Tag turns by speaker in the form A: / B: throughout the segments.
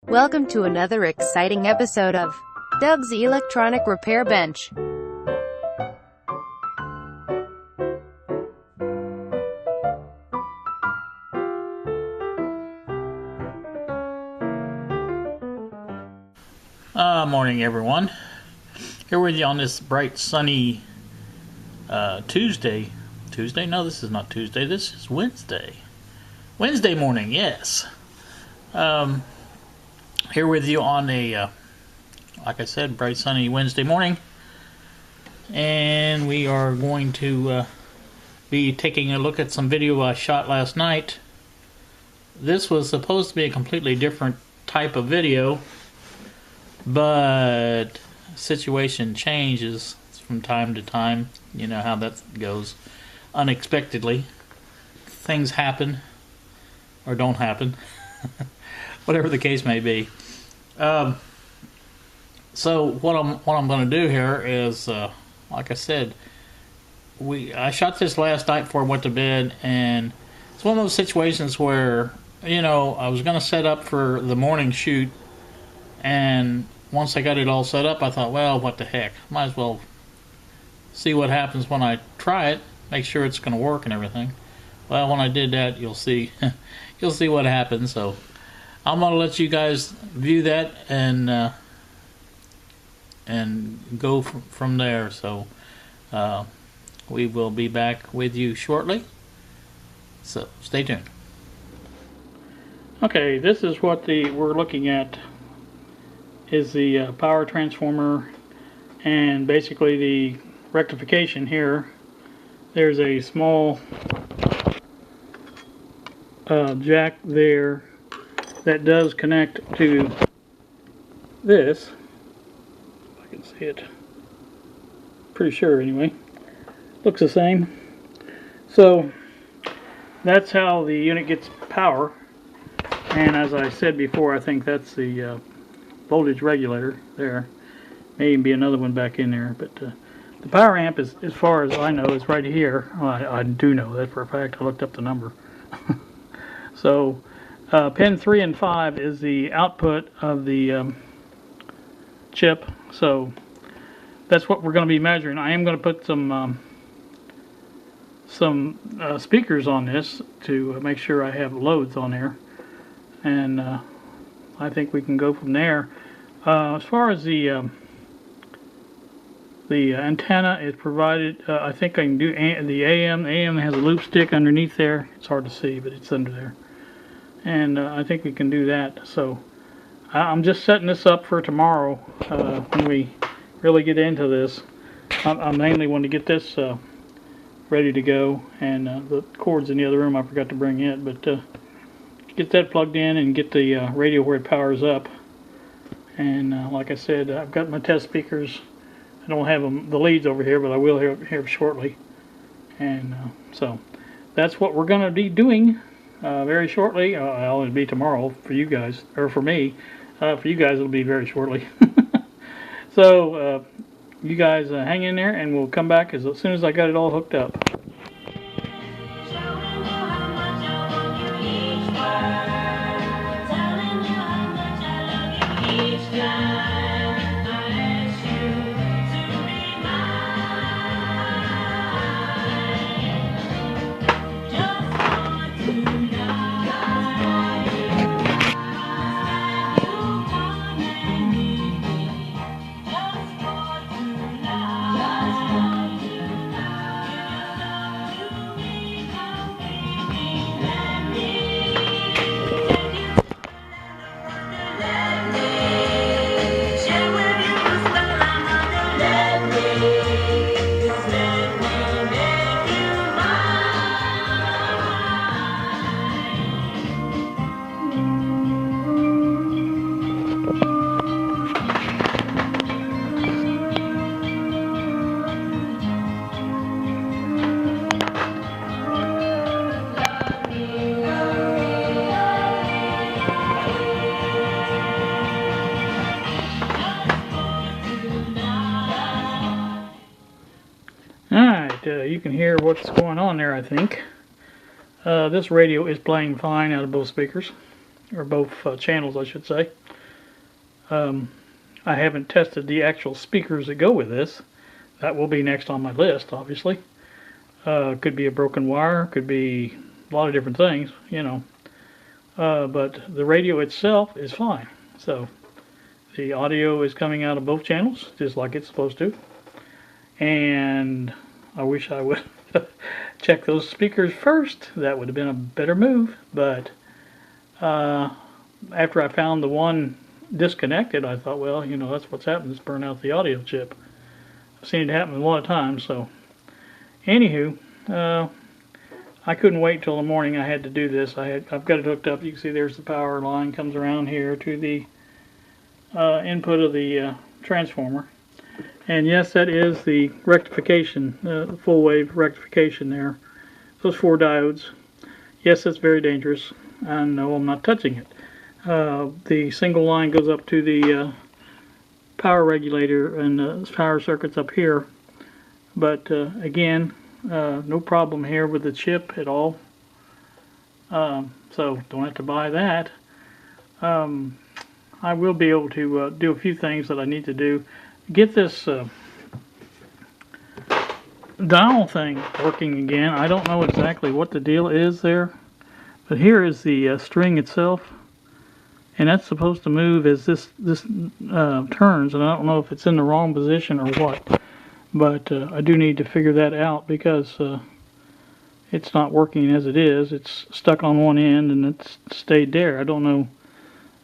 A: Welcome to another exciting episode of Doug's Electronic Repair Bench.
B: Morning everyone. Here with you on this bright sunny Tuesday. No, this is not Tuesday. This is Wednesday. Wednesday morning, yes. Here with you on a, like I said, bright sunny Wednesday morning. And we are going to be taking a look at some video I shot last night. This was supposed to be a completely different type of video, but situation changes from time to time. You know how that goes. Unexpectedly, things happen or don't happen. Whatever the case may be. So what I'm going to do here is, like I said, I shot this last night before I went to bed, and it's one of those situations where, you know, I was going to set up for the morning shoot, and once I got it all set up, I thought, well, what the heck, might as well see what happens when I try it, make sure it's going to work and everything. Well, when I did that, you'll see you'll see what happens. So I'm going to let you guys view that and go from there. So we will be back with you shortly. So stay tuned. Okay, this is what we're looking at is the power transformer and basically the rectification here. There's a small jack there that does connect to this. If I can see it. Pretty sure anyway. Looks the same. So that's how the unit gets power. And as I said before, I think that's the voltage regulator there. May even be another one back in there. But the power amp, is, as far as I know, is right here. Well, I do know that for a fact. I looked up the number. So pin 3 and 5 is the output of the chip. So that's what we're going to be measuring. I am going to put some speakers on this to make sure I have loads on there. And I think we can go from there. As far as the antenna is provided, I think I can do the AM. The AM has a loop stick underneath there. It's hard to see, but it's under there. And I think we can do that. So I'm just setting this up for tomorrow when we really get into this. I mainly want to get this ready to go, and the cord's in the other room I forgot to bring it, but get that plugged in and get the radio where it powers up. And like I said, I've got my test speakers. I don't have the leads over here, but I will here shortly. And so that's what we're going to be doing very shortly. It'll be tomorrow for you guys, or for me. For you guys, it'll be very shortly. So you guys hang in there, and we'll come back as soon as I got it all hooked up. You can hear what's going on there, I think. This radio is playing fine out of both speakers, or both channels, I should say. I haven't tested the actual speakers that go with this. That will be next on my list, obviously. Could be a broken wire, could be a lot of different things, you know. But the radio itself is fine. So the audio is coming out of both channels, just like it's supposed to. And I wish I would check those speakers first. That would have been a better move. But after I found the one disconnected, I thought, well, you know, that's what's happened. It's burned out the audio chip. I've seen it happen a lot of times. So, anywho, I couldn't wait till the morning. I had to do this. I've got it hooked up. You can see there's the power line comes around here to the input of the transformer. And yes, that is the rectification, the full wave rectification there. Those 4 diodes. Yes, that's very dangerous. And no, I'm not touching it. The single line goes up to the power regulator and the power circuits up here. But again, no problem here with the chip at all. So don't have to buy that. I will be able to do a few things that I need to do. Get this dial thing working again. I don't know exactly what the deal is there, but here is the string itself, and that's supposed to move as this turns, and I don't know if it's in the wrong position or what, but I do need to figure that out because it's not working as it is. It's stuck on one end and it's stayed there. I don't know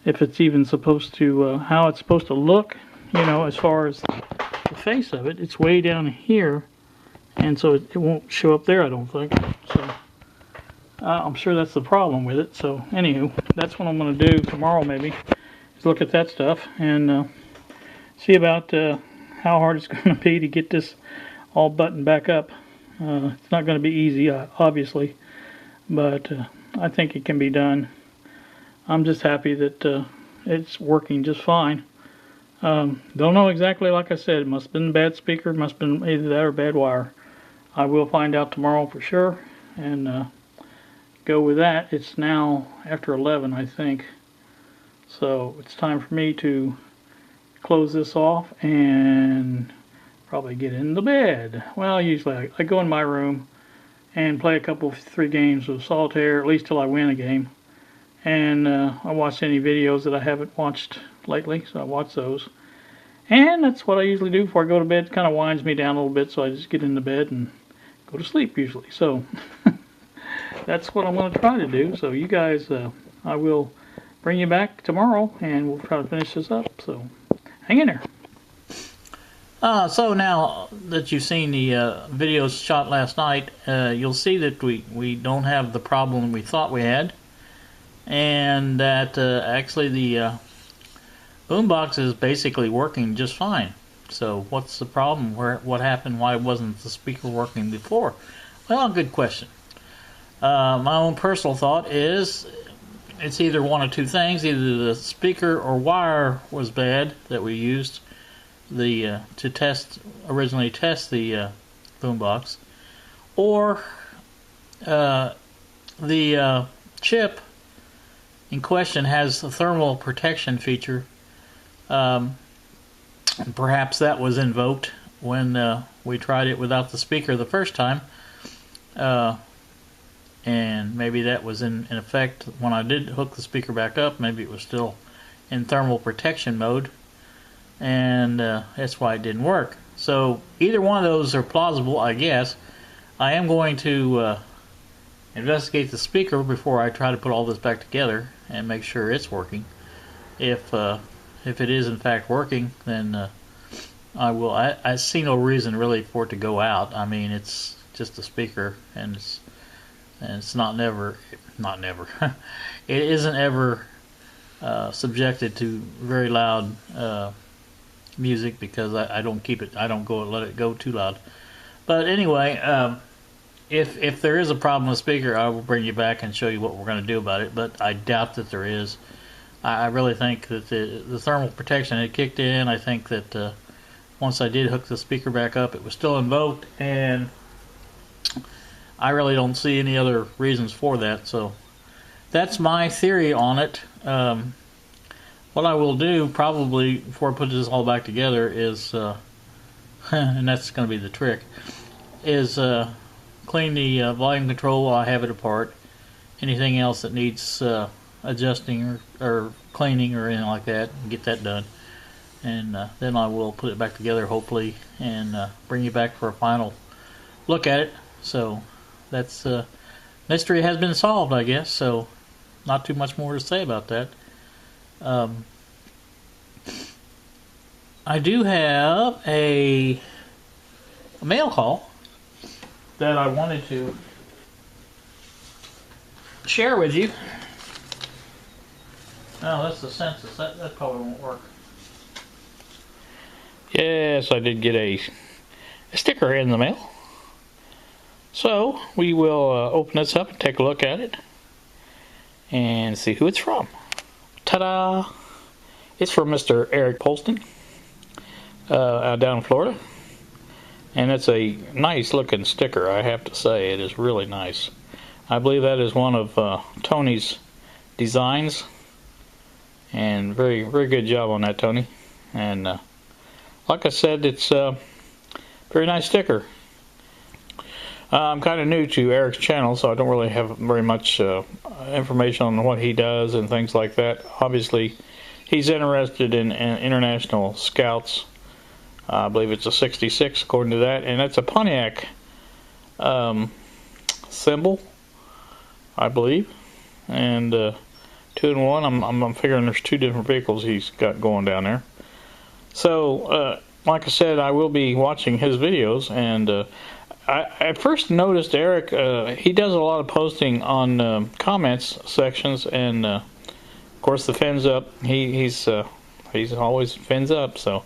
B: if it's even supposed to, how it's supposed to look, you know, as far as the face of it. It's way down here, and so it won't show up there, I don't think. So I'm sure that's the problem with it. So anywho, that's what I'm going to do tomorrow maybe, is look at that stuff and see about how hard it's going to be to get this all buttoned back up. It's not going to be easy, obviously, but I think it can be done. I'm just happy that it's working just fine. Don't know exactly, like I said. It must have been a bad speaker, must have been either that or bad wire. I will find out tomorrow for sure and go with that. It's now after 11, I think. So it's time for me to close this off and probably get into bed. Well, usually I go in my room and play a couple, 3 games of solitaire, at least till I win a game. And I watch any videos that I haven't watched lately, so I watch those. And that's what I usually do before I go to bed. It kind of winds me down a little bit, so I just get into bed and go to sleep usually. So that's what I'm going to try to do. So you guys, I will bring you back tomorrow, and we'll try to finish this up. So hang in there.
C: So now that you've seen the videos shot last night, you'll see that we don't have the problem we thought we had, and that actually the boombox is basically working just fine. So what's the problem? What happened? Why wasn't the speaker working before? Well, good question. My own personal thought is it's either one of two things. Either the speaker or wire was bad that we used to originally test the boombox, or the chip in question has a thermal protection feature. Perhaps that was invoked when we tried it without the speaker the first time, and maybe that was in effect when I did hook the speaker back up. Maybe it was still in thermal protection mode, and that's why it didn't work. So either one of those are plausible, I guess. I am going to investigate the speaker before I try to put all this back together and make sure it's working. If it is in fact working, then I will. I see no reason really for it to go out. I mean, it's just a speaker, and it's not never. It isn't ever subjected to very loud music because I don't keep it. I don't let it go too loud. But anyway, if there is a problem with the speaker, I will bring you back and show you what we're going to do about it. But I doubt that there is. I really think that the thermal protection had kicked in. I think that once I did hook the speaker back up, it was still invoked, and I really don't see any other reasons for that. So that's my theory on it. what I will do probably before I put this all back together is, and that's going to be the trick, is clean the volume control while I have it apart. Anything else that needs adjusting or cleaning or anything like that, get that done. And then I will put it back together hopefully and bring you back for a final look at it. So that's mystery has been solved, I guess. So not too much more to say about that. I do have a mail call that I wanted to share with you. Oh, that's the census. That probably won't work. Yes, I did get a sticker in the mail. So we will open this up and take a look at it and see who it's from. Ta-da! It's from Mr. Eric Polston down in Florida. And it's a nice looking sticker, I have to say. It is really nice. I believe that is one of Tony's designs. And very, very good job on that, Tony. And like I said, it's a very nice sticker. I'm kind of new to Eric's channel, so I don't really have very much information on what he does and things like that. Obviously, he's interested in international scouts. I believe it's a 66 according to that, and it's a Pontiac symbol, I believe. And 2-in-1. I'm figuring there's 2 different vehicles he's got going down there. So, like I said, I will be watching his videos, and I first noticed Eric. He does a lot of posting on comments sections, and of course the fins up. He's always fins up. So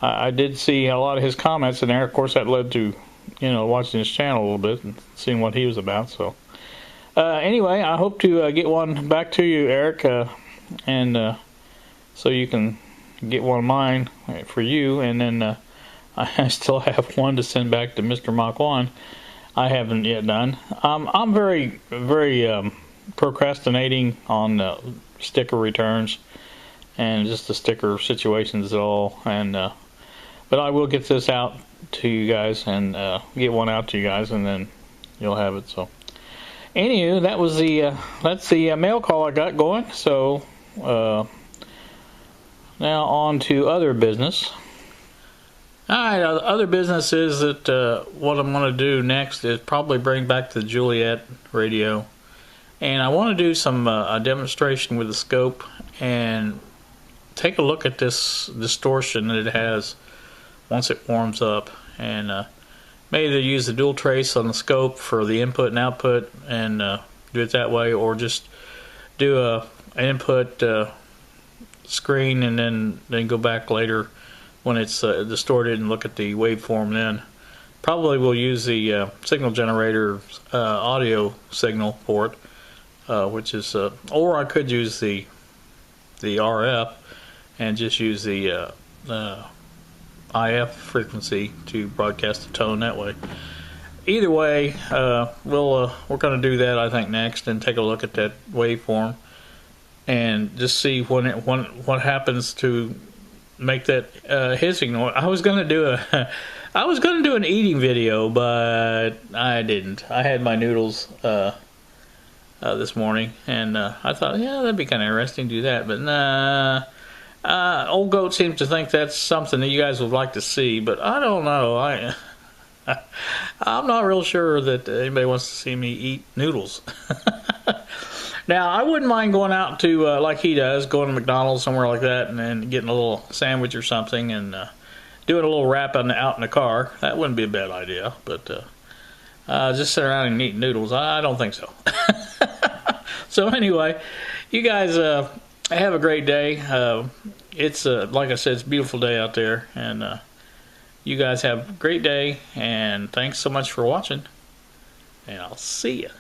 C: I did see a lot of his comments in there. Of course, that led to watching his channel a little bit and seeing what he was about. So anyway, I hope to get one back to you, Eric, and so you can get one of mine for you, and then I still have one to send back to Mr. Mach 1. I haven't yet done. I'm very, very procrastinating on sticker returns and just the sticker situations at all. And but I will get this out to you guys and get one out to you guys, and then you'll have it. So, anywho, that was that's the mail call I got going. So now on to other business. Alright, other business is that what I'm going to do next is probably bring back the Juliet radio. And I want to do some a demonstration with the scope and take a look at this distortion that it has once it warms up. And maybe use the dual trace on the scope for the input and output and do it that way, or just do an input screen and then go back later when it's distorted and look at the waveform then. Probably we'll use the signal generator audio signal port, which is, or I could use the RF and just use the IF frequency to broadcast the tone that way. Either way, we're going to do that I think next and take a look at that waveform and just see what happens to make that hissing noise. I was gonna do an eating video, but I didn't. I had my noodles this morning, and I thought, yeah, that'd be kind of interesting to do that. But nah, old goat seems to think that's something that you guys would like to see, but I don't know. I'm not real sure that anybody wants to see me eat noodles. Now, I wouldn't mind going out to, like he does, going to McDonald's, somewhere like that, and then getting a little sandwich or something, and doing a little wrap out in the car. That wouldn't be a bad idea, but just sit around and eat noodles, I don't think so. So anyway, you guys have a great day. It's, like I said, it's a beautiful day out there, and you guys have a great day, and thanks so much for watching, and I'll see you.